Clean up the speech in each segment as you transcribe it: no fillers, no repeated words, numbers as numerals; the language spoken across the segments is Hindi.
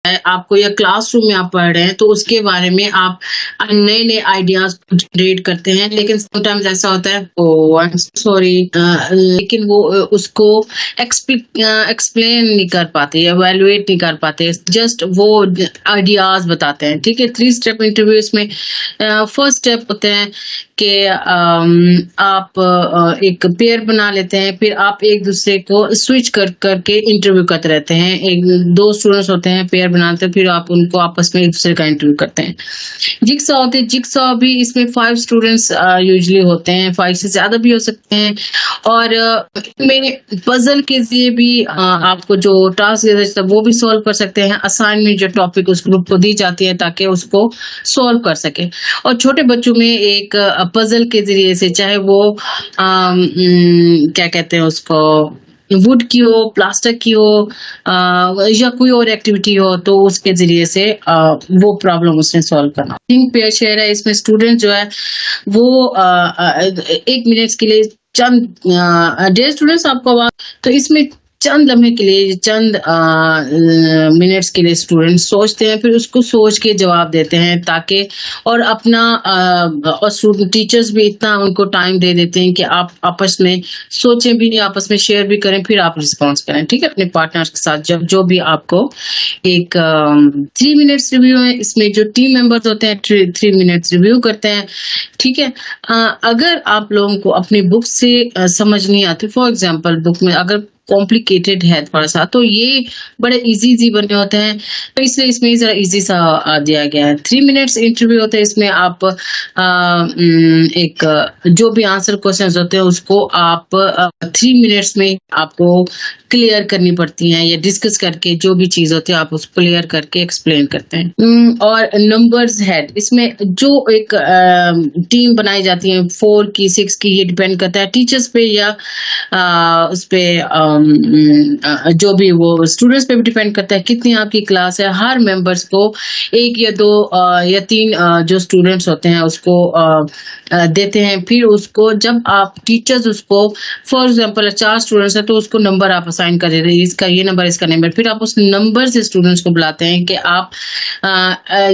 आपको या क्लासरूम में आप पढ़ रहे हैं तो उसके बारे में आप नए-नए आइडियाज़ जनरेट करते हैं। लेकिन समटाइम्स ऐसा होता है, ओह आई एम सॉरी, लेकिन वो उसको एक्सप्लेन नहीं कर पाते, इवैल्यूएट नहीं कर पाते, जस्ट वो आइडियाज़ बताते हैं। ठीक है? 3 स्टेप इंटरव्यू इसमें फर्स्ट स्टेप होते हैं कि आप एक पेयर बना लेते हैं, फिर आप एक दूसरे को स्विच करके इंटरव्यू करते रहते हैं। एक 2 स्टूडेंट्स होते हैं, पेयर बनाते हैं, फिर आप उनको आपस में एक दूसरे का इंटरव्यू करते हैं। जिगसॉ होती है, जिगसॉ भी इसमें 5 स्टूडेंट्स यूजुअली होते हैं, 5 से ज़्यादा भी हो सकते हैं। और में पज़ल के ज़रिए भी आपको जो टास्क दिया जाता है वो भी सॉल्व कर सकते हैं। असाइनमेंट जो टॉपिक उस ग्रुप को दी जाती है ताकि उसको सॉल्व कर सकें। और छोटे बच्चों में एक पज़ल के ज़रिए से, चाहे वो क्या कहते हैं उसको, वुड की हो, प्लास्टर की हो, या कोई और एक्टिविटी हो, तो उसके ज़रिए से वो प्रॉब्लम उसने सॉल्व करना। थिंक पेयर शेयर है, इसमें स्टूडेंट जो है वो 1 मिनट्स के लिए चंद डेढ़ स्टूडेंट्स आपको तो इसमें चंद लम्हे के लिए, चंद मिनट्स के लिए स्टूडेंट सोचते हैं, फिर उसको सोच के जवाब देते हैं ताकि, और अपना और टीचर्स भी इतना उनको टाइम दे देते हैं कि आप आपस में सोचें भी नहीं, आपस में शेयर भी करें, फिर आप रिस्पॉन्स करें। ठीक है? अपने पार्टनर्स के साथ जब जो भी आपको एक 3 मिनट्स रिव्यू है, इसमें जो टीम मेंबर्स होते हैं 3 मिनट्स रिव्यू करते हैं। ठीक है? अगर आप लोगों को अपनी बुक से समझ नहीं आती, फॉर एग्जांपल बुक में अगर कॉम्प्लिकेटेड है थोड़ा-सा, तो ये बड़े ईज़ी बने होते हैं, तो इसलिए इसमें ज़रा ईज़ी सा दिया गया है। 3 मिनट्स इंटरव्यू होता है, इसमें आप एक जो भी आंसर क्वेश्चंस होते हैं उसको आप 3 मिनट्स में आपको क्लियर करनी पड़ती हैं, या डिस्कस करके जो भी चीज़ होती है आप उसको क्लियर करके एक्सप्लेन करते हैं। और नंबर्स हेड, इसमें जो एक टीम बनाई जाती है 4 की, 6 की, ये डिपेंड करता है टीचर्स पे या उस पे जो भी वो स्टूडेंट्स पे भी डिपेंड करता है कितनी आपकी क्लास है। हर मेंबर्स को 1 या 2 या 3 जो स्टूडेंट्स होते हैं उसको देते हैं। फिर उसको जब आप टीचर्स उसको, फॉर एग्जांपल 4 स्टूडेंट्स हैं तो उसको नंबर आप असाइन कर देते हैं, इसका ये नंबर, इसका नंबर। फिर आप उस नंबर से स्टूडेंट्स को बुलाते हैं कि आप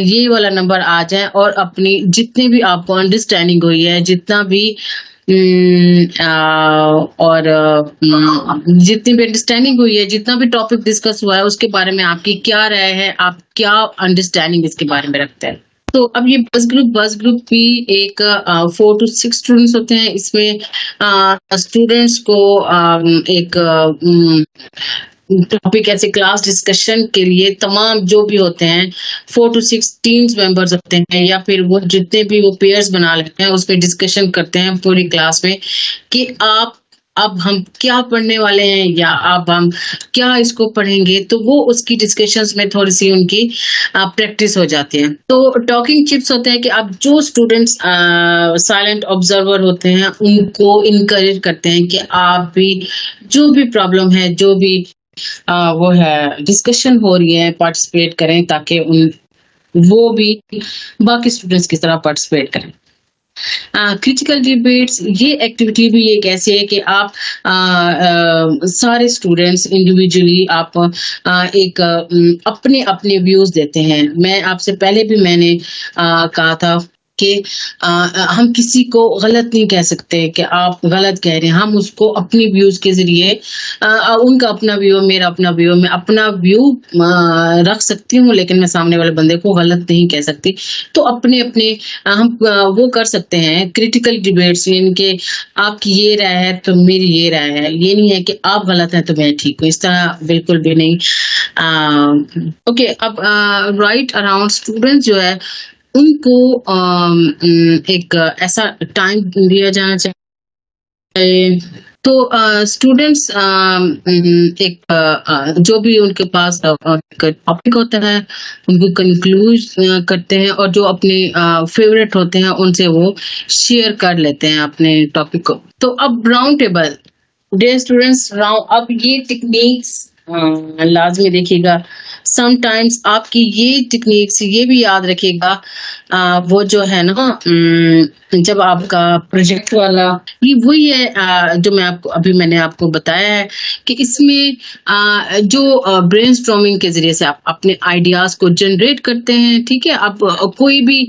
ये वाला नंबर आ जाए, और अपनी जितनी भी आपको अंडरस्टैंडिंग हुई है, जितना भी और जितनी भी अंडरस्टैंडिंग हुई है, जितना भी टॉपिक डिस्कस हुआ है, उसके बारे में आपकी क्या राय है, आप क्या अंडरस्टैंडिंग इसके बारे में रखते हैं। तो अब ये बस ग्रुप भी एक 4 to 6 स्टूडेंट्स होते हैं। इसमें स्टूडेंट्स को एक टॉपिक ऐसे क्लास डिस्कशन के लिए तमाम जो भी होते हैं 4 to 6 टीम्स मेंबर्स होते हैं, या फिर वो जितने भी वो पेयर्स बना लेते हैं उसमें डिस्कशन करते हैं पूरी क्लास में कि अब हम क्या पढ़ने वाले हैं, या अब हम क्या इसको पढ़ेंगे। तो वो उसकी डिस्कशंस में थोड़ी सी उनकी प्रैक्टिस हो जाती है। तो टॉकिंग चिप्स होते हैं कि अब जो स्टूडेंट्स साइलेंट ऑब्जर्वर होते हैं उनको इनकरेज करते हैं कि आप भी जो भी प्रॉब्लम है, जो भी वो है डिस्कशन हो रही है, पार्टिसिपेट करें, ताकि वो भी बाकी स्टूडेंट्स की तरह पार्टिसिपेट करें। क्रिटिकल डिबेट्स, ये एक्टिविटी भी एक ऐसी है कि आप सारे स्टूडेंट्स इंडिविजुअली आप एक अपने अपने व्यूज देते हैं। मैं आपसे पहले भी मैंने कहा था कि हम किसी को गलत नहीं कह सकते कि आप गलत कह रहे हैं। हम उसको अपनी व्यूज के जरिए, उनका अपना व्यू, मेरा अपना व्यू, मैं अपना व्यू रख सकती हूँ, लेकिन मैं सामने वाले बंदे को गलत नहीं कह सकती। तो अपने अपने हम वो कर सकते हैं क्रिटिकल डिबेट्स, यानी कि आपकी ये राय है तो मेरी ये राय है, ये नहीं है कि आप गलत हैं तो मैं ठीक हूँ, इस तरह बिल्कुल भी नहीं। ओके, अब राइट अराउंड स्टूडेंट्स जो है उनको एक ऐसा टाइम दिया जाना चाहिए। तो स्टूडेंट्स एक जो भी उनके पास टॉपिक होता है उनको कंक्लूड करते हैं, और जो अपने फेवरेट होते हैं उनसे वो शेयर कर लेते हैं अपने टॉपिक को। तो अब राउंड टेबल, डियर स्टूडेंट्स, अब ये टेक्निक्स लाजमी देखिएगा। समटाइम्स आपकी ये टेक्निक्स ये भी याद रखिएगा, वो जो है ना, जब आपका प्रोजेक्ट वाला, ये वही है जो मैंने आपको बताया है कि इसमें जो ब्रेनस्टॉर्मिंग के जरिए से आप अपने आइडियाज को जनरेट करते हैं। ठीक है, आप कोई भी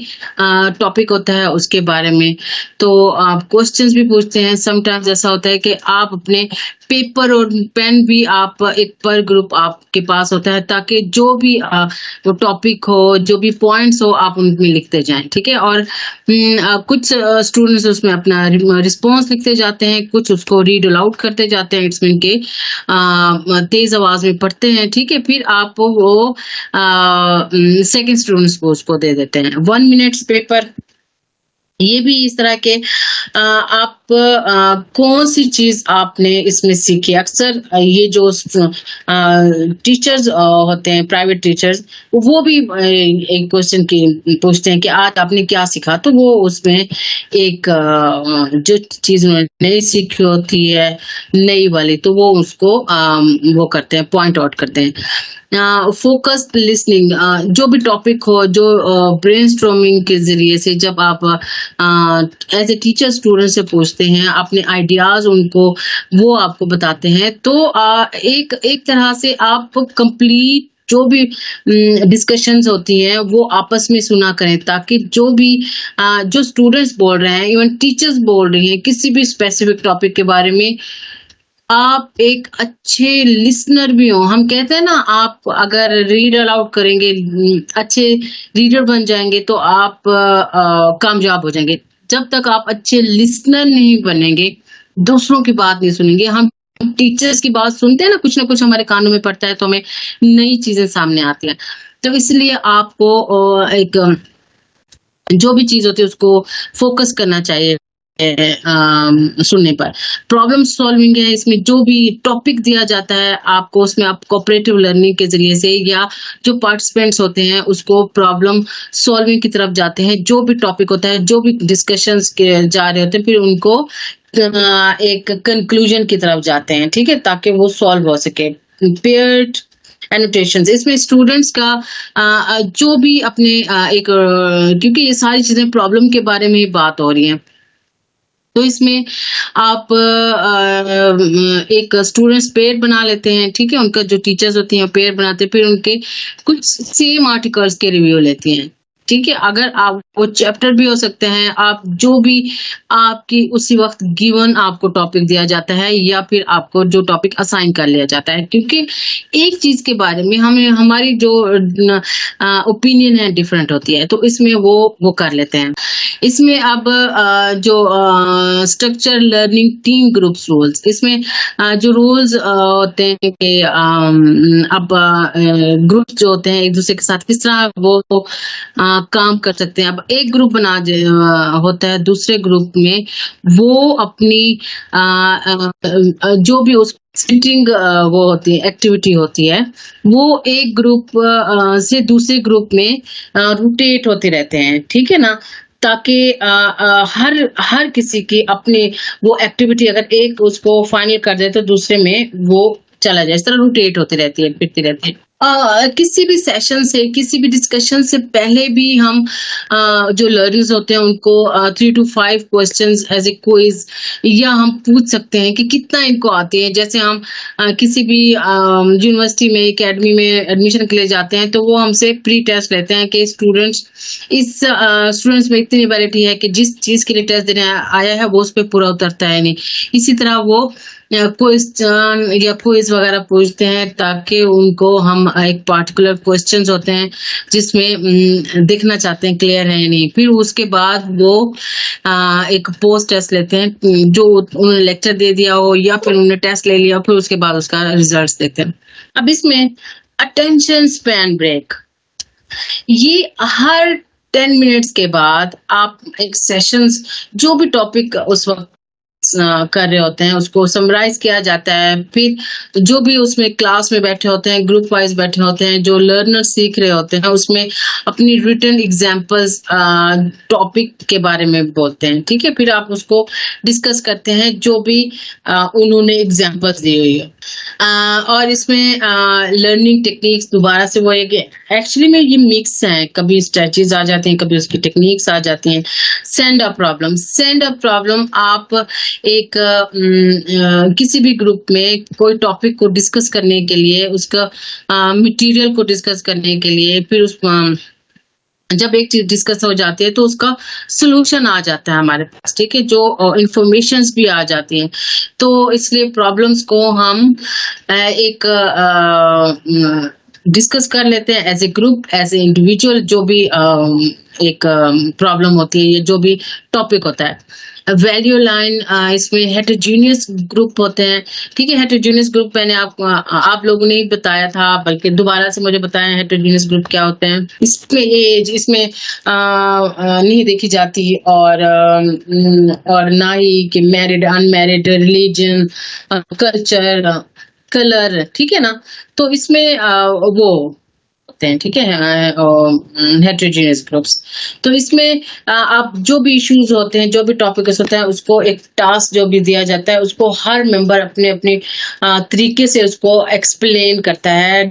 टॉपिक होता है उसके बारे में तो आप क्वेश्चंस भी पूछते हैं। समटाइम्स ऐसा होता है कि आप अपने पेपर और पेन भी आप एक पर ग्रुप आपके पास होता है, ताकि जो भी वो टॉपिक हो, जो भी पॉइंट्स हो, आप उनमें लिखते जाएं। ठीक है, और कुछ स्टूडेंट्स उसमें अपना रिस्पॉन्स लिखते जाते हैं, कुछ उसको रीड अलाउड करते जाते हैं, इट्स मीन के तेज आवाज में पढ़ते हैं। ठीक है, फिर आप वो सेकंड स्टूडेंट्स को उसको दे देते हैं। 1 मिनट्स पेपर, ये भी इस तरह के आप कौन सी चीज आपने इसमें सीखी। अक्सर ये जो टीचर्स होते हैं, प्राइवेट टीचर्स, वो भी एक क्वेश्चन की पूछते हैं कि आज आपने क्या सीखा, तो वो उसमें एक जो चीज उन्होंने नई सीखी होती है, नई वाली, तो वो उसको वो करते हैं, पॉइंट आउट करते हैं। फोकस्ड लिसनिंग, जो भी टॉपिक हो, जो ब्रेनस्टॉर्मिंग के जरिए से जब आप एज ए टीचर स्टूडेंट से पूछते हैं, अपने आइडियाज उनको वो आपको बताते हैं, तो एक तरह से आप कंप्लीट जो भी डिस्कशंस होती हैं वो आपस में सुना करें, ताकि जो भी जो स्टूडेंट्स बोल रहे हैं, इवन टीचर्स बोल रही हैं किसी भी स्पेसिफिक टॉपिक के बारे में, आप एक अच्छे लिसनर भी हो। हम कहते हैं ना, आप अगर रीड अलाउड करेंगे, अच्छे रीडर बन जाएंगे, तो आप कामयाब हो जाएंगे। जब तक आप अच्छे लिसनर नहीं बनेंगे, दूसरों की बात नहीं सुनेंगे। हम टीचर्स की बात सुनते हैं ना कुछ हमारे कानों में पड़ता है, तो हमें नई चीजें सामने आती हैं। तो इसलिए आपको एक जो भी चीज होती है उसको फोकस करना चाहिए सुनने पर। प्रॉब्लम सॉल्विंग है, इसमें जो भी टॉपिक दिया जाता है आपको, उसमें आप कोऑपरेटिव लर्निंग के जरिए से, या जो पार्टिसिपेंट्स होते हैं उसको प्रॉब्लम सॉल्विंग की तरफ जाते हैं। जो भी टॉपिक होता है, जो भी डिस्कशंस के जा रहे होते हैं, फिर उनको एक कंक्लूजन की तरफ जाते हैं। ठीक है, ताकि वो सॉल्व हो सके। पेयर्ड एनोटेशंस, इसमें स्टूडेंट्स का जो भी अपने एक क्योंकि ये सारी चीजें प्रॉब्लम के बारे में ही बात हो रही हैं, तो इसमें आप एक स्टूडेंट्स पेयर बना लेते हैं। ठीक है, उनका जो टीचर्स होती हैं पेयर बनाते हैं, फिर उनके कुछ सेम आर्टिकल्स के रिव्यू लेती हैं। ठीक है, अगर आप वो चैप्टर भी हो सकते हैं, आप जो भी आपकी उसी वक्त गिवन आपको टॉपिक दिया जाता है, या फिर आपको जो टॉपिक असाइन कर लिया जाता है, क्योंकि एक चीज के बारे में हमें हमारी जो ओपिनियन है डिफरेंट होती है, तो इसमें वो कर लेते हैं। इसमें अब जो structure learning team groups rules, इसमें जो रूल्स होते हैं कि अब ग्रुप जो होते हैं एक दूसरे के साथ किस तरह वो काम कर सकते हैं। अब एक ग्रुप बना होता है, दूसरे ग्रुप में वो अपनी जो भी उस सिटिंग वो होती है, एक्टिविटी होती है, वो एक ग्रुप से दूसरे ग्रुप में रोटेट होते रहते हैं। ठीक है ना, ताकि हर किसी की अपने वो एक्टिविटी, अगर एक उसको फाइनल कर दे तो दूसरे में वो चला जाए, इस तरह रोटेट होती रहती है, फिरती रहती है। किसी भी सेशन से, किसी भी डिस्कशन से पहले भी हम जो लर्नर्स होते हैं उनको 3 to 5 questions as a quiz या हम पूछ सकते हैं कि कितना इनको आते हैं। जैसे हम किसी भी यूनिवर्सिटी में, एकेडमी में एडमिशन के लिए जाते हैं, तो वो हमसे प्री टेस्ट लेते हैं कि स्टूडेंट्स में इतनी वैरायटी है कि जिस चीज के लिए टेस्ट देने आया है वो उस पर पूरा उतरता है नहीं। इसी तरह वो क्वेश्चन या क्विज वगैरह पूछते हैं, ताकि उनको हम एक पार्टिकुलर क्वेश्चंस होते हैं जिसमें देखना चाहते हैं क्लियर है या नहीं। फिर उसके बाद वो एक पोस्ट टेस्ट लेते हैं, जो उन्होंने लेक्चर दे दिया हो या फिर उन्होंने टेस्ट ले लिया, फिर उसके बाद उसका रिजल्ट देखते हैं। अब इसमें अटेंशन स्पैन ब्रेक, ये हर 10 मिनट्स के बाद आप एक सेशंस, जो भी टॉपिक उस वक्त कर रहे होते हैं उसको समराइज किया जाता है। फिर जो भी उसमें क्लास में बैठे होते हैं, ग्रुप वाइज बैठे होते हैं, जो लर्नर सीख रहे होते हैं, उसमें अपनी रिटन एग्जांपल्स टॉपिक के बारे में बोलते हैं। ठीक है, फिर आप उसको डिस्कस करते हैं जो भी उन्होंने एग्जांपल्स दी हुई है। और इसमें लर्निंग टेक्निक्स दोबारा से वो है कि एक्चुअली में ये मिक्स है, कभी स्ट्रेटजीज आ जाती हैं, कभी उसकी टेक्निक्स आ जाती हैं। सेंड अ प्रॉब्लम आप एक किसी भी ग्रुप में कोई टॉपिक को डिस्कस करने के लिए, उसका मटेरियल को डिस्कस करने के लिए, फिर उस जब एक चीज डिस्कस हो जाती है तो उसका सोल्यूशन आ जाता है हमारे पास, ठीक है, जो इंफॉर्मेशंस भी आ जाती हैं। तो इसलिए प्रॉब्लम्स को हम एक डिस्कस कर लेते हैं as a group, as a individual, जो भी एक प्रॉब्लम होती है, या जो भी टॉपिक होता है। वैल्यू लाइन, इसमें हेटेरोजेनियस ग्रुप होते हैं, ठीक है। हेटेरोजेनियस ग्रुप मैंने आप लोगों ने ही बताया था, बल्कि दोबारा से मुझे बताया हेटेरोजेनियस ग्रुप क्या होते हैं। इसमें एज इसमें नहीं देखी जाती, और ना ही कि married unmarried, religion, culture, colour, ठीक है ना। तो इसमें वो होते हैं, ठीक है, हेटेरोजेनियस ग्रुप्स। तो इसमें आप जो भी इश्यूज होते हैं, जो भी टॉपिक्स होते हैं, उसको एक टास्क जो भी दिया जाता है, उसको हर मेंबर अपने अपने तरीके से उसको एक्सप्लेन करता है,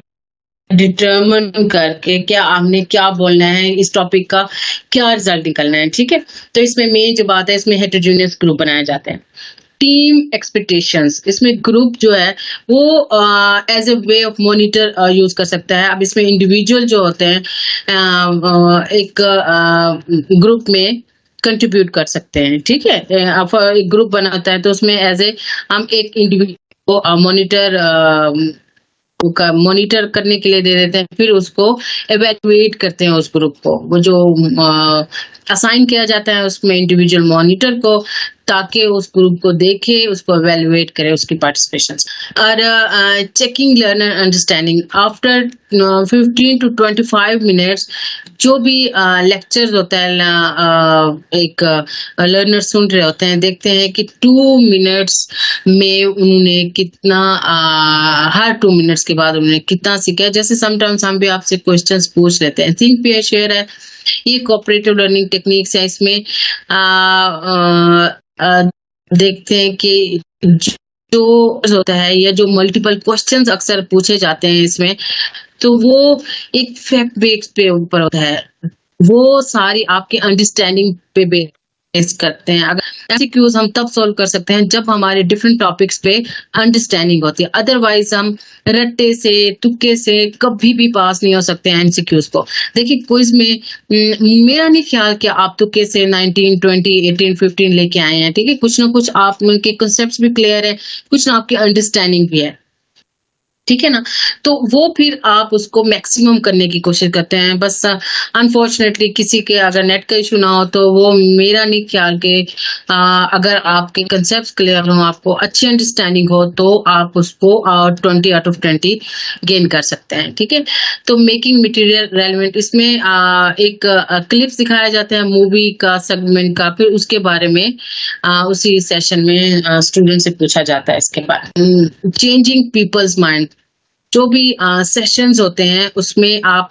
डिटरमिन करके क्या आपने क्या बोलना है, इस टॉपिक का क्या रिजल्ट निकलना है, ठीक है। तो इसमें मेन जो बात है, इसमें हेटेरोजेनियस ग्रुप बनाए जाते हैं। टीम एक्सपेक्टेशंस, इसमें ग्रुप जो है वो as a way of monitor use कर सकता है। अब इसमें इंडिविजुअल जो होते हैं एक ग्रुप में कंट्रीब्यूट कर सकते हैं, ठीक है। अब एक ग्रुप बना होता है तो उसमें एज ए हम एक इंडिविजुअल को मॉनिटर करने के लिए दे देते हैं, फिर उसको एवेल्युएट करते हैं उस ग्रुप को। वो जो असाइन किया जाता है उसमें इंडिविजुअल मॉनिटर को, ताकि उस ग्रुप को देखे, उसको एवेल्युएट करे उसकी पार्टिसिपेशन। और checking learner understanding after 15 to 25 minutes, जो भी लेक्चर्स होता है, एक लर्नर सुन रहे होते हैं, देखते हैं कि 2 मिनट्स में उन्होंने कितना हर 2 मिनट्स के बाद उन्होंने कितना सीखा है। जैसे समटाइम्स हम भी आपसे क्वेश्चंस पूछ लेते हैं, थिंक पेयर शेयर है, ये कोऑपरेटिव लर्निंग टेक्निक्स है। इसमें देखते हैं कि जो होता है, या जो मल्टीपल क्वेश्चंस अक्सर पूछे जाते हैं इसमें, तो वो एक फैक्ट बेस पे ऊपर होता है, वो सारी आपके अंडरस्टैंडिंग पे बेस करते हैं। अगर एमसीक्यूज हम तब सॉल्व कर सकते हैं जब हमारे डिफरेंट टॉपिक्स पे अंडरस्टैंडिंग होती है, अदरवाइज हम रट्टे से तुक्के से कभी भी पास नहीं हो सकते हैं एमसीक्यूज को। देखिए क्विज में मेरा नहीं ख्याल कि आप तुक्के से 19, 20, 18, 15 लेके आए हैं, ठीक है। कुछ ना कुछ आप उनके कंसेप्ट भी क्लियर है, कुछ ना आपकी अंडरस्टैंडिंग भी है, ठीक है ना। तो वो फिर आप उसको मैक्सिमम करने की कोशिश करते हैं। बस अनफॉर्चुनेटली किसी के अगर नेट का इशू ना हो तो वो मेरा नहीं ख्याल के अगर आपके कंसेप्ट क्लियर हो, आपको अच्छी अंडरस्टैंडिंग हो, तो आप उसको 20 आउट ऑफ 20 गेन कर सकते हैं, ठीक है। तो मेकिंग मटेरियल रेलेवेंट, इसमें एक क्लिप्स दिखाया जाता है मूवी का, सेगमेंट का, फिर उसके बारे में उसी सेशन में स्टूडेंट से पूछा जाता है इसके बारे। चेंजिंग पीपल्स माइंड, जो भी सेशंस होते हैं उसमें आप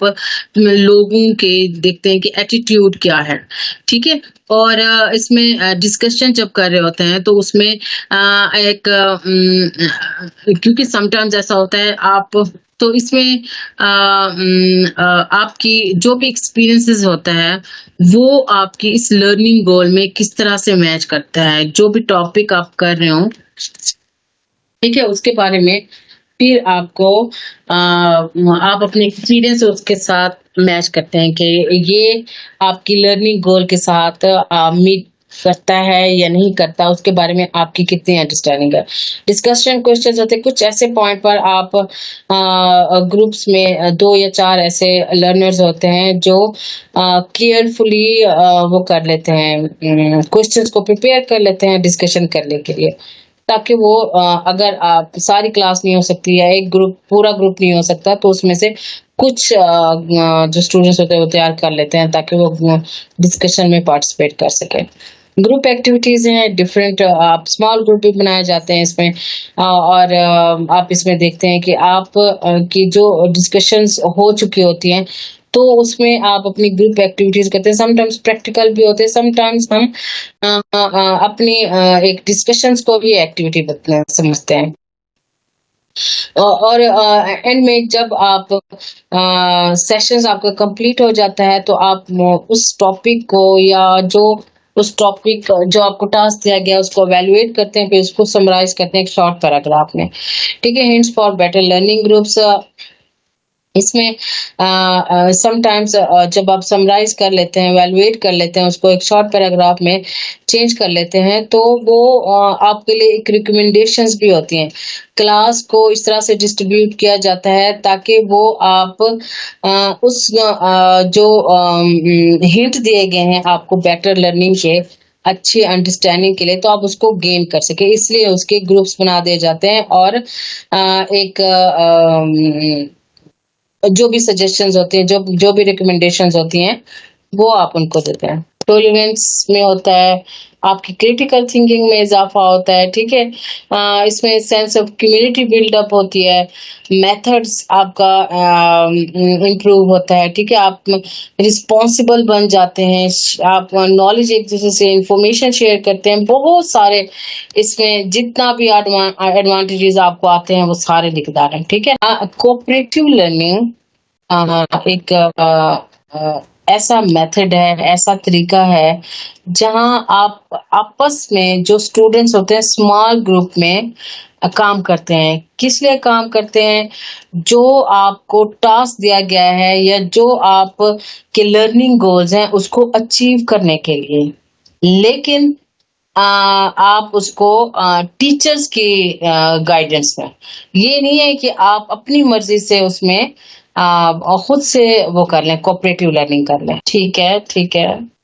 लोगों के देखते हैं कि एटीट्यूड क्या है, ठीक है। और इसमें डिस्कशन जब कर रहे होते हैं तो उसमें एक क्योंकि समटाइम्स ऐसा होता है आप, तो इसमें आपकी जो भी एक्सपीरियंसेस होता है वो आपकी इस लर्निंग गोल में किस तरह से मैच करता है, जो भी टॉपिक आप कर रहे हो, ठीक है, उसके बारे में फिर आपको आप अपने एक्सपीरियंस उसके साथ मैच करते हैं कि ये आपकी लर्निंग गोल के साथ मीट करता है या नहीं करता, उसके बारे में आपकी कितनी अंडरस्टैंडिंग है। डिस्कशन क्वेश्चंस होते हैं, कुछ ऐसे पॉइंट पर आप ग्रुप्स में 2 या 4 ऐसे लर्नर्स होते हैं जो केयरफुली वो कर लेते हैं, क्वेश्चंस को प्रिपेयर कर लेते हैं डिस्कशन करने के लिए, ताकि वो अगर आप सारी क्लास नहीं हो सकती या एक ग्रुप पूरा ग्रुप नहीं हो सकता, तो उसमें से कुछ जो स्टूडेंट्स होते हैं वो तैयार कर लेते हैं ताकि वो डिस्कशन में पार्टिसिपेट कर सके। ग्रुप एक्टिविटीज हैं डिफरेंट, आप स्मॉल ग्रुप भी बनाए जाते हैं इसमें, और आप इसमें देखते हैं कि आप की जो डिस्कशंस हो चुकी होती हैं तो उसमें आप अपनी ग्रुप एक्टिविटीज करते हैं। समटाइम्स प्रैक्टिकल भी होते हैं, समटाइम्स हम अपनी एक डिस्कशंस को भी एक्टिविटी समझते हैं। और एंड में जब आप सेशंस आपका कंप्लीट हो जाता है तो आप उस टॉपिक को या जो उस टॉपिक जो आपको टास्क दिया गया उसको एवेलुएट करते हैं, फिर उसको समराइज करते हैं एक शॉर्ट पैराग्राफ में। ठीक है, hints for better learning groups, इसमें समटाइम्स जब आप समराइज कर लेते हैं, एवेलुएट कर लेते हैं, उसको एक शॉर्ट पैराग्राफ में चेंज कर लेते हैं, तो वो आपके लिए एक रिकमेंडेशंस भी होती हैं। क्लास को इस तरह से डिस्ट्रीब्यूट किया जाता है ताकि वो आप उस जो हिंट दिए गए हैं आपको बेटर लर्निंग के, अच्छी अंडरस्टैंडिंग के लिए, तो आप उसको गेन कर सके, इसलिए उसके ग्रुप्स बना दिए जाते हैं। और एक जो भी सजेशंस होते हैं, जो भी रिकमेंडेशंस होती हैं, वो आप उनको देते हैं। टॉलरेंस में होता है, आपकी क्रिटिकल थिंकिंग में इजाफा होता है। ठीक है, इसमें सेंस ऑफ कम्युनिटी बिल्डअप होती है, मेथड्स आपका इम्प्रूव होता है। ठीक है, आप रिस्पॉन्सिबल बन जाते हैं, आप नॉलेज एक दूसरे से इंफॉर्मेशन शेयर करते हैं, बहुत सारे इसमें जितना भी एडवांटेजेस आपको आते हैं वो सारे दिखदार हैं। ठीक है, कोऑपरेटिव लर्निंग एक ऐसा मेथड है, ऐसा तरीका है जहां आप आपस में जो स्टूडेंट्स होते हैं स्मॉल ग्रुप में काम करते हैं। किस लिए काम करते हैं? जो आपको टास्क दिया गया है या जो आप के लर्निंग गोल्स हैं उसको अचीव करने के लिए, लेकिन आप उसको टीचर्स की गाइडेंस में, ये नहीं है कि आप अपनी मर्जी से उसमें खुद से वो कर लें, कोऑपरेटिव लर्निंग कर लें। ठीक है, ठीक है।